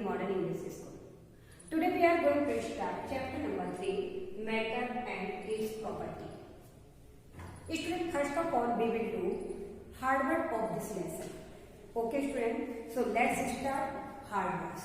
Modern English School. Today we are going to start chapter number 3, Matter and its Property. Student, first of all we will do hard work of this lesson. Okay student, so let's start hard work.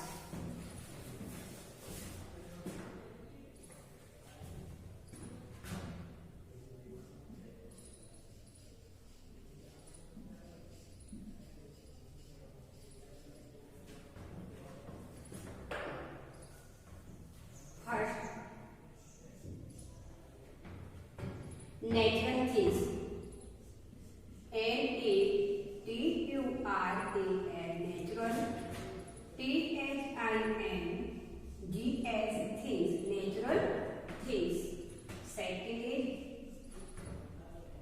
Natural things. N-A-T-U-R-A-L natural. T-H-I-N-G-S things. Natural things. Second is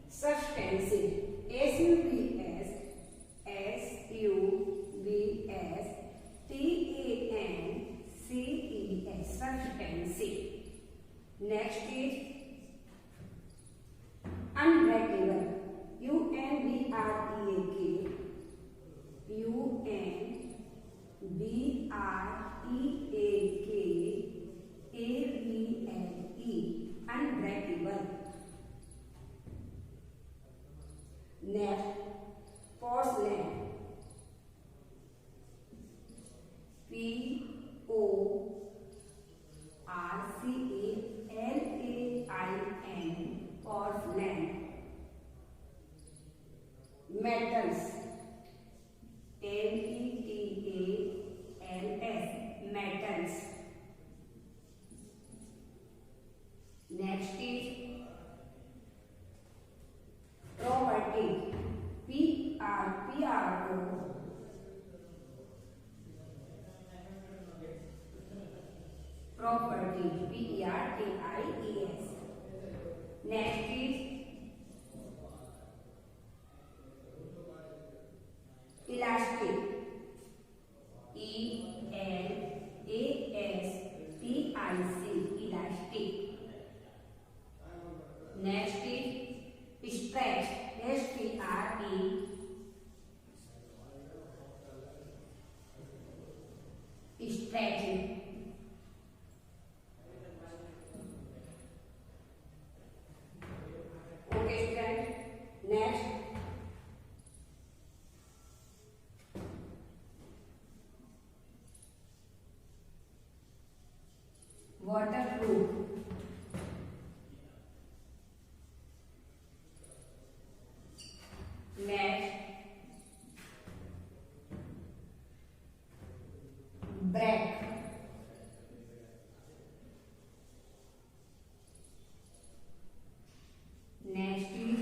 substances. S-U-B-S-T-A-N-C-E-S substances. Next is unbreakable. U-N-B-R-E-A-K. U-N-B-R-E-A-K-A-B-L-E. Unbreakable. Next, porcelain. P-O-R-C-A-L-A-I-N. Porcelain. Metals. M-E-T-A-L-S. Metals. Next is property. P-R-O. Property. P-E-R-T-I-E-S. Next is elastic. E-L-A-S-T-I-C. Elastic. Next is stretch. S-T-R-E. Stretching. Okay, student. Next. Waterproof. Next, break. Next is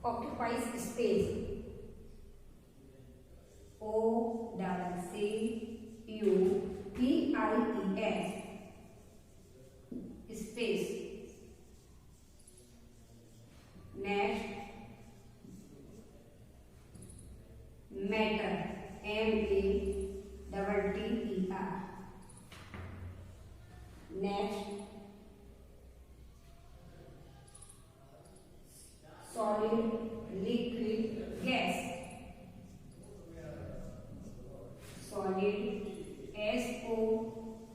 occupies space. O-C-C-U-P-I-E-S. Space. Next, matter. M-A-T-T-E-R. Next, solid, liquid, gas. Solid, S-O-L-I-D.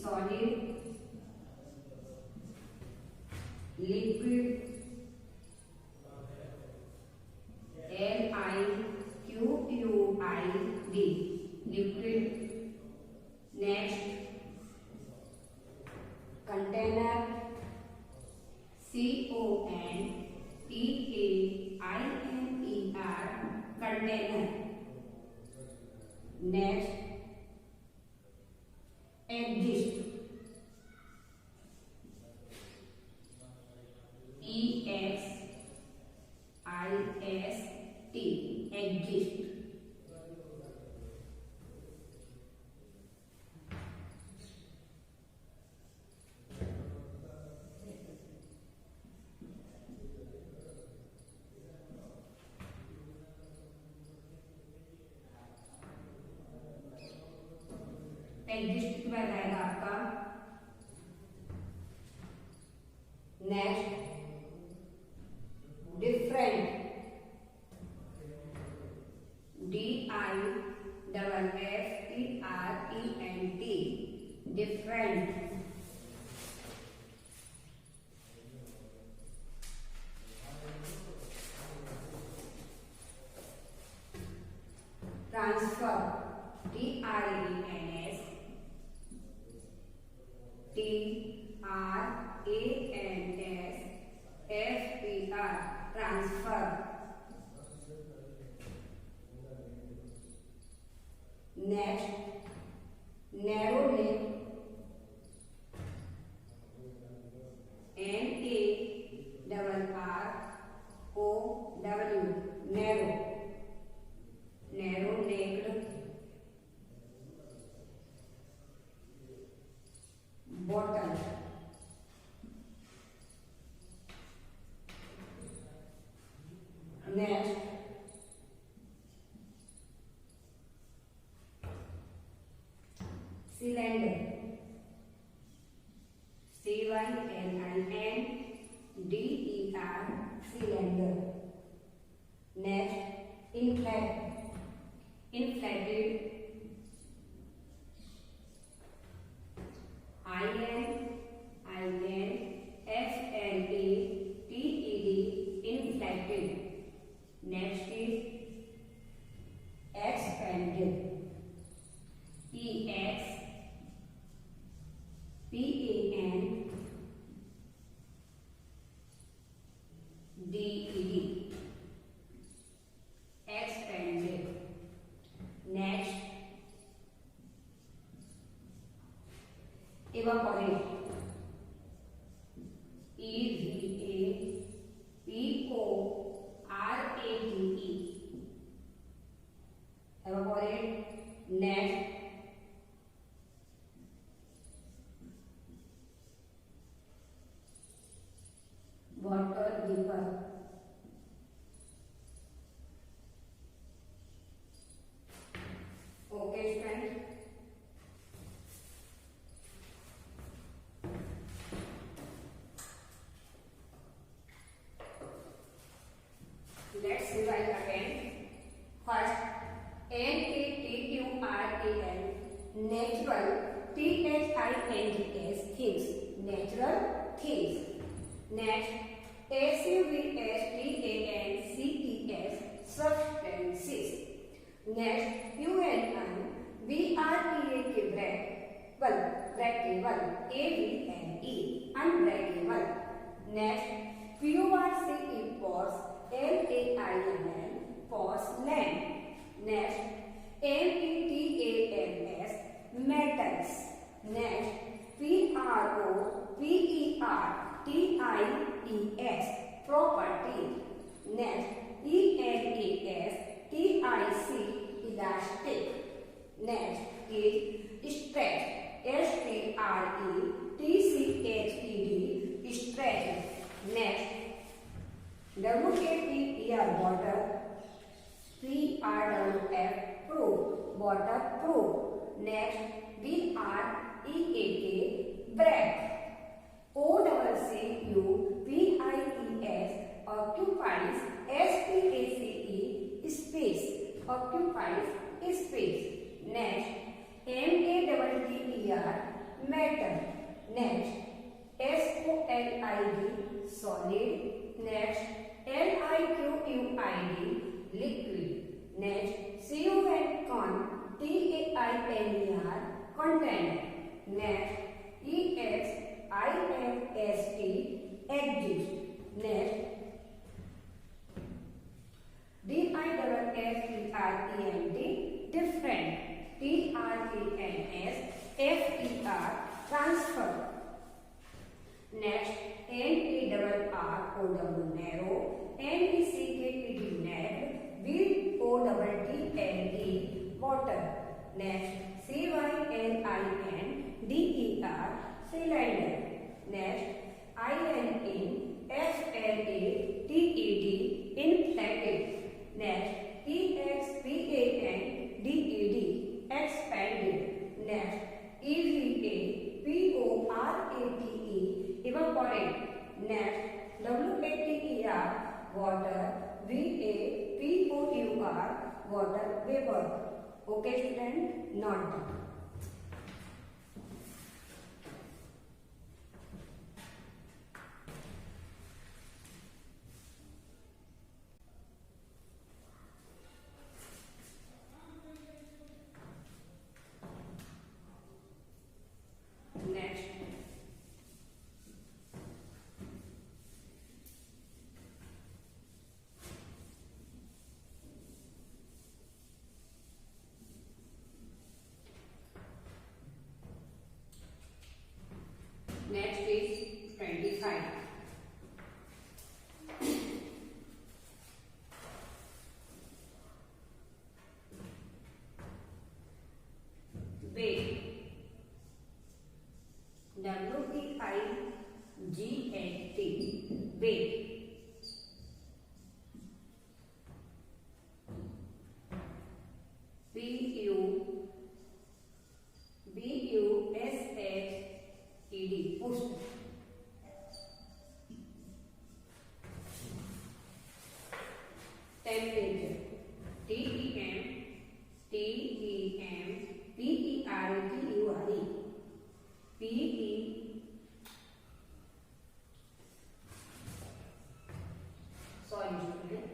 Solid, liquid, L-I-Q-U-I-D. Liquid. Next, container. C-O-N-T-A-I-N-E-R. Container. Next, exist. E-X-I-S-T. Exist. Exist के बाद आएगा आपका next different, DIFFERENT, different. Transfer, TRANSFER, transfer. Next narrow neck, NARROW, narrow, narrow necked. Bottle, next cylinder, CYLINDER, cylinder. Next inflate, inflated, INFLATED, inflated। Next is expanded, EXPANDED, expanded। Next evaporate, EVAPORATE, evaporate। Next water vapor, okay friends। Let's revise again. First, NATURAL, natural, THINGS, things, natural things। Next, SUBSTANCES, substances। Next, unbreakable, ABLE, unbreakable। Next, PORCE, pores, LAINL, porcelain। Next, METALS, metals। Next, PROPERTIES, property। Next, ELASTIC, elastic। Next is stretch, STRETCHED, stretch। Next, WATER, water, PRWF, proof, waterproof। Next, BREAK, breath, OCCUPIES, occupies, SPACE, space, occupies space। Next, MATTER, matter। Next, SOLID, solid। Next, LIQUID, liquid। Next, CON, TAINER, container। Next, EXIST, exist। Next, DIFFERENT, different। TRANSFER, transfer। Next, NARROW, narrow, NECKED, neck, WOTTLE, water। Next, CYLINDER, cylinder। Next, INFLATED, inflated। Next, EXPANDED, expanded। Next, Okay student, not done. Next, next is 25. Weight. W-E-I-G-H-T. Weight. P-U-B-U-S-H-E-D. Push. Temperature. T-E-M-P-E-R-A-T-U-R-E. P-E. Sorry, student.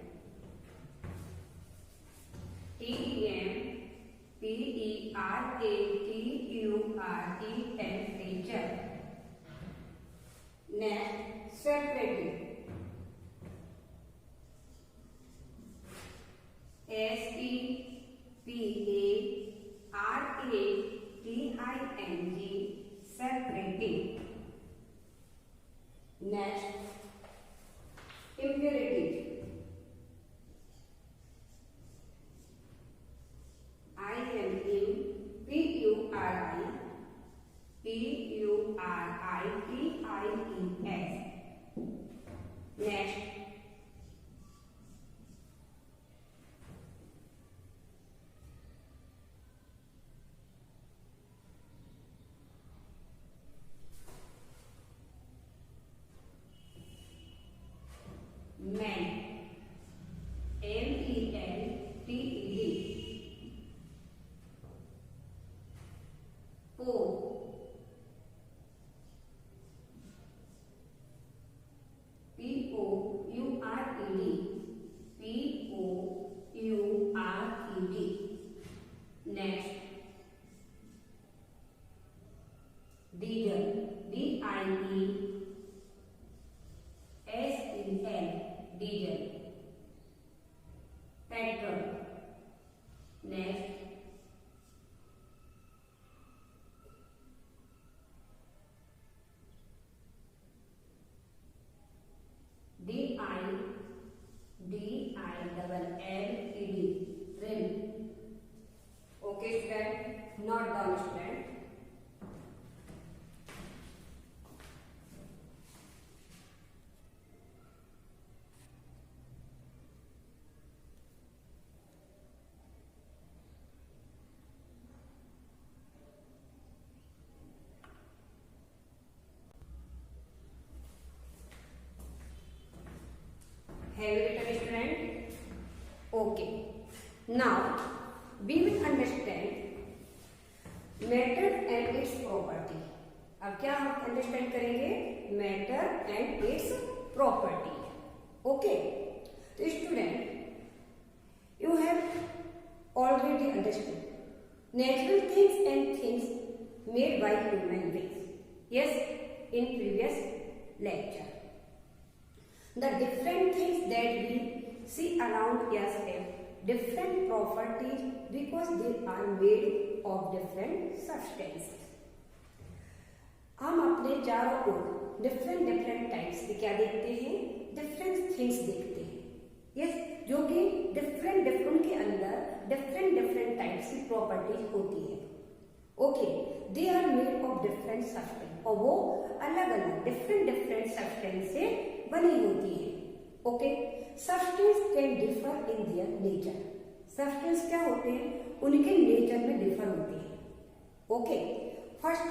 T-E-M-P-E-R-A-T-U-R-E. Temperature. Next, separating. S-E-P-A-R-A-T-I-N-G. Separating. Next, impurity. I-M-U-P-U-R-I-P-U-R-I-T-I-E-S. Next, men. M-E-N-T-E-D. Pore. P-O-U-R-E-D. P-O-U-R-E-D. Next, diesel. D-I-E-S-E-L. Diesel. Petrol. Next, D-I-D-I-L-L-E-D. Drill. Okay student, not done student. Have you written student? Okay. Now we will understand matter and its property. अब क्या हम understand करेंगे? Matter and it's property. Okay, तो student you have already understood natural things and things made by human beings. Yes, in previous lecture the different things that we see around us have different properties because they are made of different substances. हम अपने चारों ओर different types के क्या देखते हैं? Different things देखते हैं. Yes, जो कि डिफरेंट उनके अंदर डिफरेंट टाइप्स की प्रॉपर्टीज होती है. Okay, they are made of different substance, और वो अलग डिफरेंट सब्सटेंस से बनी होती है. Okay, substance can differ in their nature. Substance क्या होते हैं? उनके नेचर में डिफर होते हैं. ओके, फर्स्ट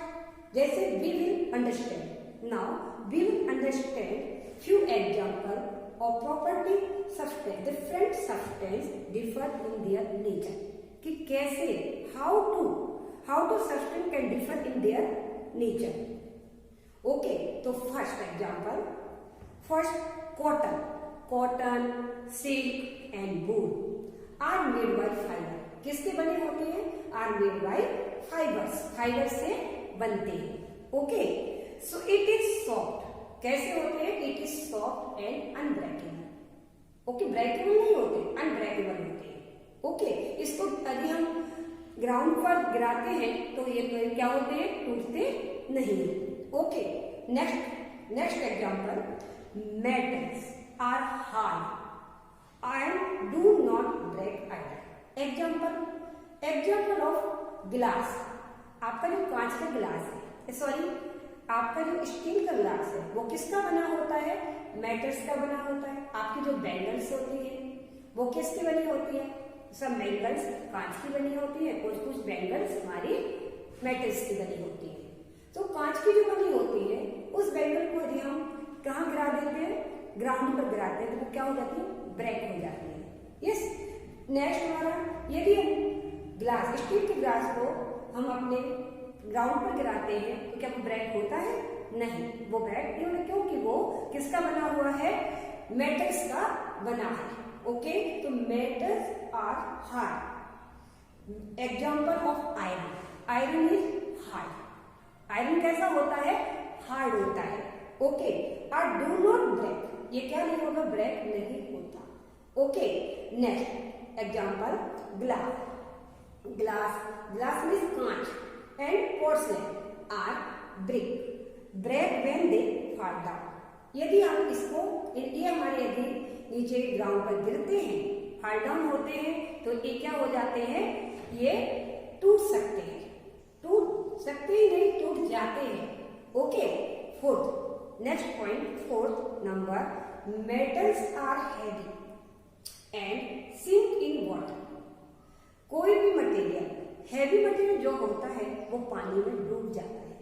जैसे we will understand now we will understand few example of property substance. Different substance differ in their nature. कि कैसे how to substance can differ in their nature. Okay, तो first example, first cotton, silk and wool are made by fibre. किसके बने होते हैं? Are made by fibre से बनते हैं। Okay, so it is soft. कैसे होते हैं? It is soft and unbreakable. Okay, breakable नहीं होते, अनब्रेकेबल होते हैं। ओके, इसको यदि हम ग्राउंड पर गिराते हैं तो ये क्या होते हैं? टूटते नहीं। Okay, next example, metals are hard and do not break either. Example of glass. आपका जो कांच का गिलास है, सॉरी आपका जो स्टील का ग्लास है, वो किसका बना होता है? मेटल्स का बना होता है। आपकी जो बैंगल्स होती है वो किसकी बनी होती है? सब बैंगल्स कांच की बनी होती है, कुछ बैंगल्स हमारी मेटल्स की बनी होती है। तो कांच की जो बनी होती है उस बैंगल को यदि हम कहाँ गिरा देते हैं? ग्राउंड पर गिराते हैं, तो वो क्या हो जाती है? ब्रेक हो जाती है। यस, नेक्स्ट हमारा, यदि हम ग्लास, स्टील के ग्लास को हम अपने ग्राउंड पर गिराते हैं तो क्या वो ब्रेक होता है? नहीं, वो ब्रेक नहीं होता, क्योंकि वो किसका बना हुआ है? मेटल्स का बना है। ओके, तो metals are hard. Example of iron is hard. Iron कैसा होता है? हार्ड होता है। ओके, और डू नॉट ब्रेक, ये क्या नहीं होगा? ब्रेक नहीं होता। Okay, next example, glass means कांच and porcelain are break when they fall down. यदि हम इसको, ये हमारे यदि नीचे ग्राउंड पर गिरते हैं, फॉल डाउन होते हैं, तो ये क्या हो जाते हैं? ये टूट सकते हैं। टूट सकते ही नहीं, टूट जाते हैं। Okay, next point, fourth number, metals are heavy and sink in water. कोई भी मटेरियल, हैवी मटेरियल जो होता है वो पानी में डूब जाता है,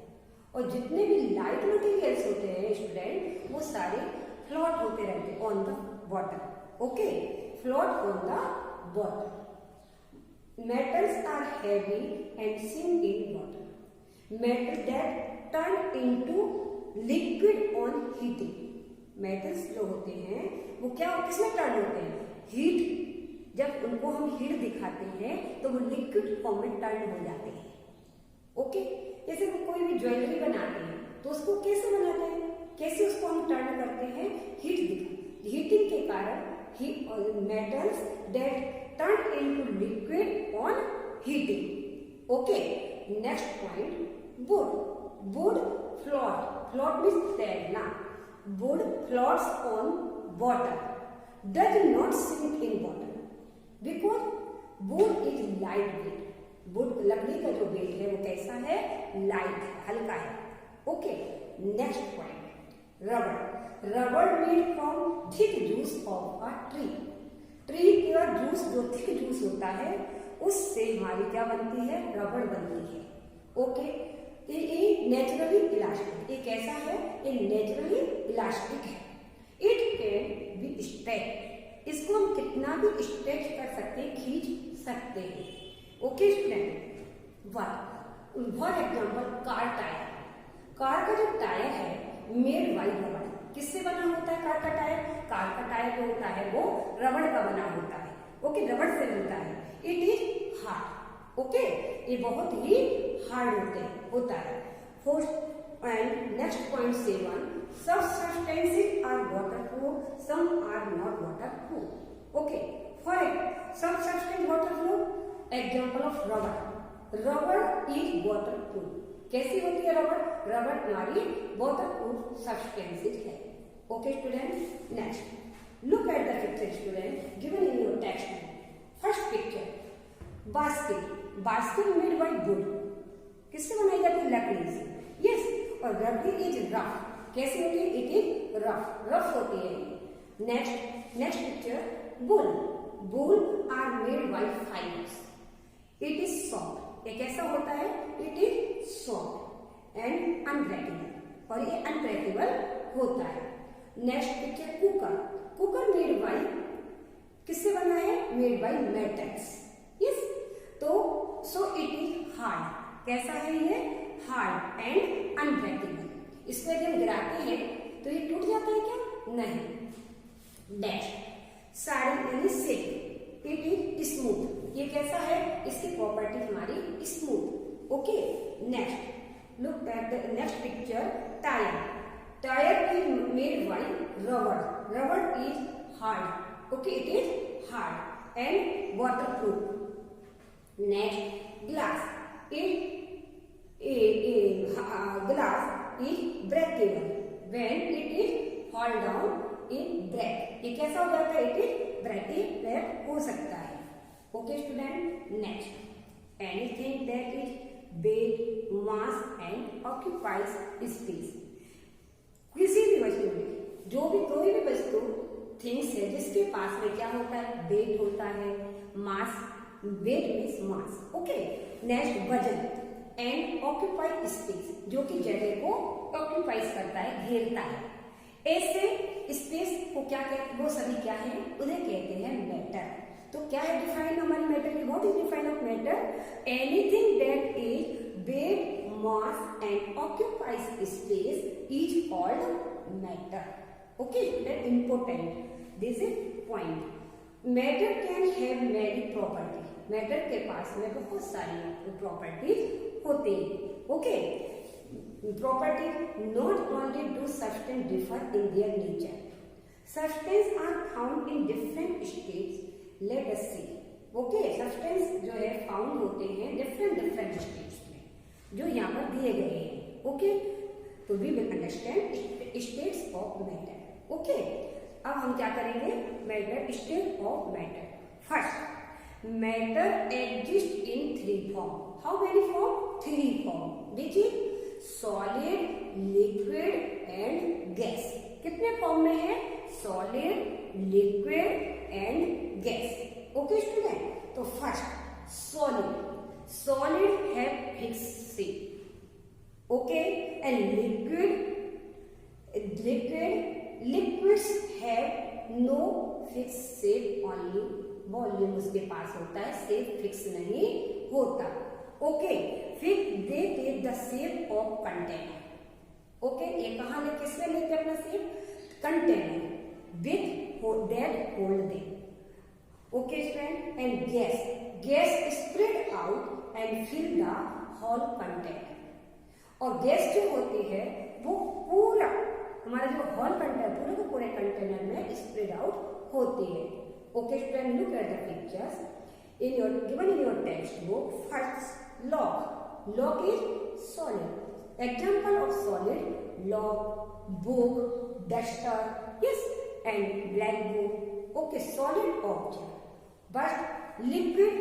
और जितने भी लाइट मटेरियल्स होते हैं स्टूडेंट, वो सारे फ्लोट होते रहते हैं on the water. Okay, float on the water. Metals are heavy and sink in water. Metal that turn into liquid on heating. Metals जो होते हैं वो क्या, किसमें टर्न होते हैं? हीट। जब उनको हम हीट दिखाते हैं तो वो लिक्विड फॉर्म में टर्न हो जाते हैं। ओके, जैसे हम कोई भी ज्वेलरी बनाते हैं तो उसको कैसे बनाते हैं? कैसे उसको हम टर्न करते हैं? हीटिंग के कारण metals that turn into liquid on heating. Okay, next point, wood float means तैरना। Wood floats on water, does not sink in water because wood is light weight. Wood, लकड़ी का जो वेट है वो कैसा है? लाइट है, हल्का है। Okay, next point, rubber made from thick juice of a tree का जूस, जो थिक जूस होता है उससे हमारी क्या बनती है? रबर बनती है। ओके, ये नेचुरली इलास्टिक, ये कैसा है? ये नेचुरली इलास्टिक है। इट कैन बी स्ट्रेच, इसको हम कितना भी स्ट्रेच कर सकते हैं, खींच सकते हैं। Okay student, for example, car का जो टायर है मेड बाय रबर। किससे बना होता है कार का टायर? कार का टायर जो होता है वो रबड़ का बना होता है। ओके, रबड़ से बनता है। It is hard. ओके, ये बहुत ही हार्ड होता है। Fourth and next point 7, some substances are waterproof, some are not waterproof. Okay, for some substance waterproof, example of rubber. Rubber is waterproof. कैसी होती है रबर? रबर हमारी waterproof substances है। Okay students, next look at the picture students given in your textbook. First picture, basket made by wood. किससे बनाई जाती है? लकड़ी से। Yes, और रबड़ी इज रफ। कैसी होती है? इट इज रफ होती है। Next picture, wool are made by fibres. It is soft. ये कैसा होता है? It is soft and unbreakable, और ये अनब्रेकेबल होता है। Next picture, cooker made by, किससे बना है? Made by metals. यस, तो सो इट इज हार्ड, कैसा है ये? Hard and unbreakable. इसको यदि हम गिराते हैं तो ये टूट जाता है क्या? नहीं। डैश साड़ी यानी सिल्क, इट इज स्मूथ, ये कैसा है? इसकी प्रॉपर्टी हमारी smooth. Okay, next look at the next picture. Tyre, tyre is made by rubber, rubber is hard, okay it is hard and waterproof. Next glass, glass is breakable when it is fall down in break, ये कैसा हो जाता है? It is break हो सकता है। Okay student, next anything that is big, mass and occupies space. किसी भी वस्तु में, जो भी कोई भी वस्तु थिंग्स है जिसके पास में क्या होता है? वेट होता है, mass, weight means mass. Okay, next वजन एंड ऑक्यूपाइड स्पेस, जो कि जगह को ऑक्यूपाइज करता है, घेरता है। ऐसे स्पेस को क्या कहते हैं? वो सभी क्या है? उन्हें कहते हैं मैटर। तो क्या है डिफाइन हमारी मैटर की? What is define of matter? Anything that is weight, mass and occupies space is called matter. Okay, that important, this is point. Matter can have many property, matter के पास में बहुत सारी प्रॉपर्टीज होते हैं। Okay, property not only do substance differ in their nature, substance are found in different states, let us see. Okay, substance जो है found होते हैं डिफरेंट स्टेट्स में, जो यहाँ पर दिए गए हैं। ओके, तो we will understand states of matter. Okay, अब हम क्या करेंगे? Matter, state of matter. First, matter exist in three form. How many form? Three form, which is solid, liquid and gas. कितने फॉर्म में है? Solid, liquid and gas. Okay student, तो first solid, solid है fix shape. Okay, and liquids have no fix shape, only volume उसके पास होता है, shape fix नहीं होता। ओके, फिर they take the shape of container. Okay, ये कहाँ ले, किसमें लेते अपना shape? Container with that hold them. Okay student, and gas spread out and fill the whole container. और गैस जो होती है वो पूरा हमारा जो होल कंटेनर, पूरे के पूरे कंटेनर में स्प्रेड आउट होती है। Okay student, look at the pictures in your given in your textbook. First, log is solid. Example of solid: log, book, duster, yes, and blackboard. Okay, solid object. But liquid,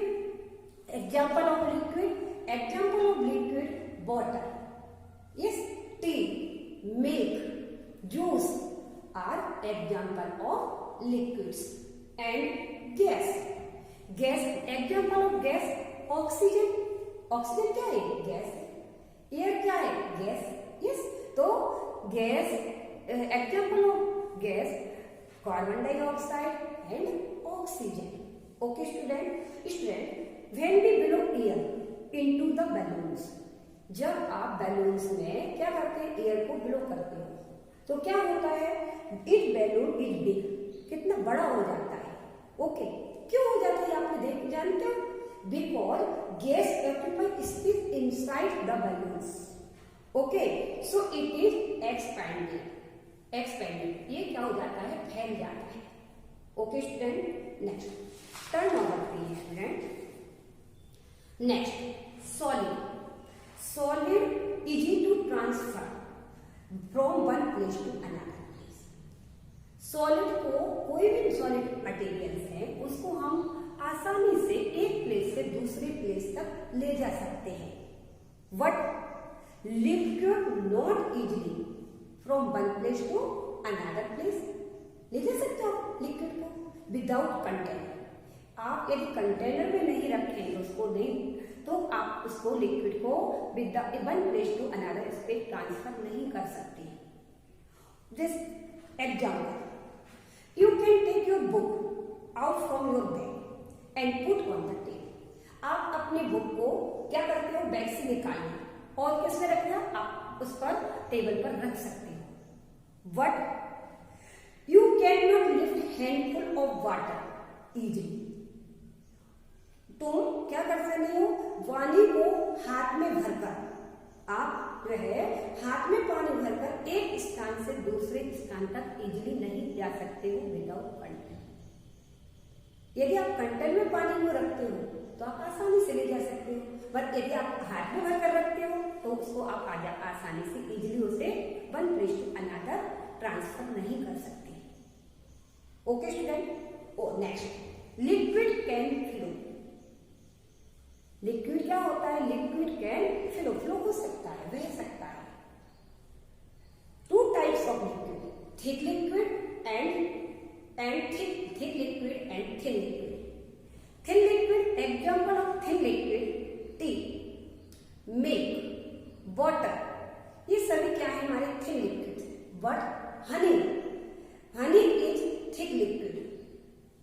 example of liquid: water, yes, tea, milk, juice are example of liquids. And gas, example of gas: oxygen, oxygen क्या है? Gas. Air क्या है? Gas, yes. तो gas, example of gas: carbon dioxide and oxygen. Okay student, when we blow air into the balloons, जब आप balloons में क्या करते हैं? एयर को ब्लो करते हो, तो क्या होता है? इट बैलून इज बिग, कितना बड़ा हो जाता है। ओके, क्यों हो जाता है? आपने देख जानते हो? Because gas occupy space inside the balloons. Okay, so it is expanded, ये क्या हो जाता है? फैल जाता है। Okay student, next turn over please student. Next, solid easy to transfer from one place to another place. Solid को, कोई भी सॉलिड मटेरियल्स है उसको हम आसानी से एक प्लेस से दूसरे प्लेस तक ले जा सकते हैं। But liquid not easily from one place to another place. ले जा सकते हो लिक्विड को विदाउट कंटेनर। आप यदि कंटेनर में नहीं रखेंगे उसको नहीं, तो आप उसको लिक्विड को one place to another space transfer नहीं कर सकते। Just example, you can take your book out from your bag and put on the table. आप अपनी बुक को क्या करते हो, बैग से निकालिए और किसमें रखना, आप उस पर टेबल पर रख सकते हो। But you can not lift handful of water easily. तुम क्या कर सकते हो, पानी को हाथ में भरकर, आप जो है हाथ में पानी भरकर एक स्थान से दूसरे स्थान तक इजीली नहीं जा सकते हो विदाउट कंटेनर। यदि आप कंटेनर में पानी को रखते हो तो आप आसानी से ले जा सकते हो, पर यदि आप हाथ में भरकर रखते हो तो उसको आप आसानी से इजीली उसे one place to another transfer नहीं कर सकते। Okay student. Next, liquid can flow. Liquid क्या होता है, लिक्विड कैन फ्लो, फ्लो हो सकता है, बह सकता है। Two types of liquid, thick liquid and thick liquid and thin liquid. Thin liquid, example of thin liquid, tea, milk, water, ये सभी क्या है हमारे thin liquid. But honey is thick liquid.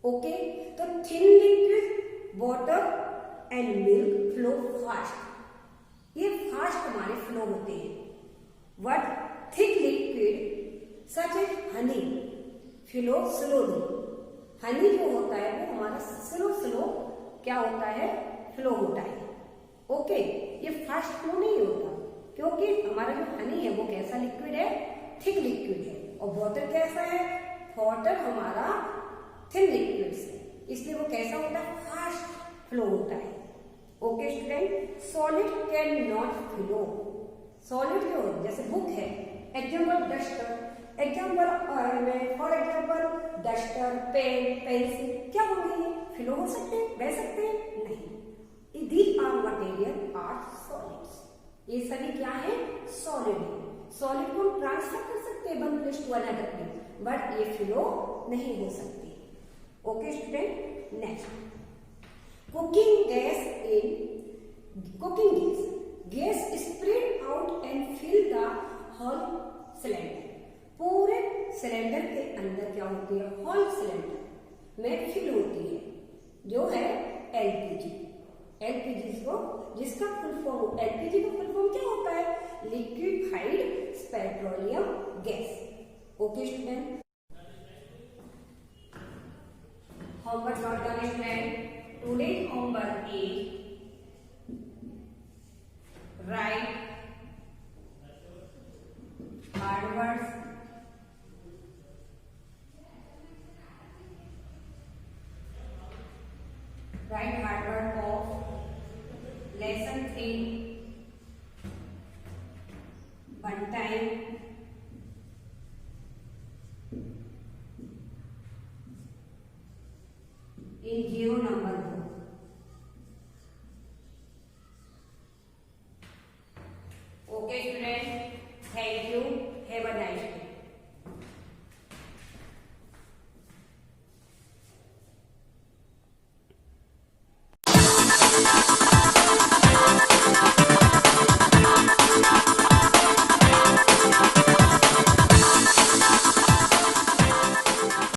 Okay, तो thin liquid, water and milk flow fast, ये fast हमारे flow होते हैं। But thick liquid such as honey flow slowly. Honey जो होता है वो हमारा स्लो क्या होता है, फ्लो होता है। ओके, ये फास्ट फ्लो नहीं होता, क्योंकि हमारा जो हनी है वो कैसा लिक्विड है, थिक लिक्विड है, और वाटर कैसा है, वाटर हमारा थिन लिक्विड से, इसलिए वो कैसा होता है, फास्ट फ्लो होता है। Okay student. Solid can not flow. Solid जो जैसे बुक है, example duster, for example duster, pen, pencil, क्या होंगे ये, फ्लो हो सकते हैं, बह सकते हैं, नहीं। These are material are solids, ये सभी क्या है, सॉलिड है। सॉलिड को हम ट्रांसफर कर सकते हैं one place to another place, but ये फ्लो नहीं हो सकती। Okay student. Next, cooking gas spread out and fill the whole cylinder. पूरे सिलेंडर के अंदर क्या होती है, होल सिलेंडर में फिल होती है, जो है एलपीजी। एलपीजी को जिसका फुल फॉर्म, एलपीजी का फुल फॉर्म क्या होता है, liquefied petroleum gas. Okay student. Homework note करने student. Today's homework is write hard words, write hard work of lesson 3, one time, in 0 number book. Okay students, thank you, have a nice day.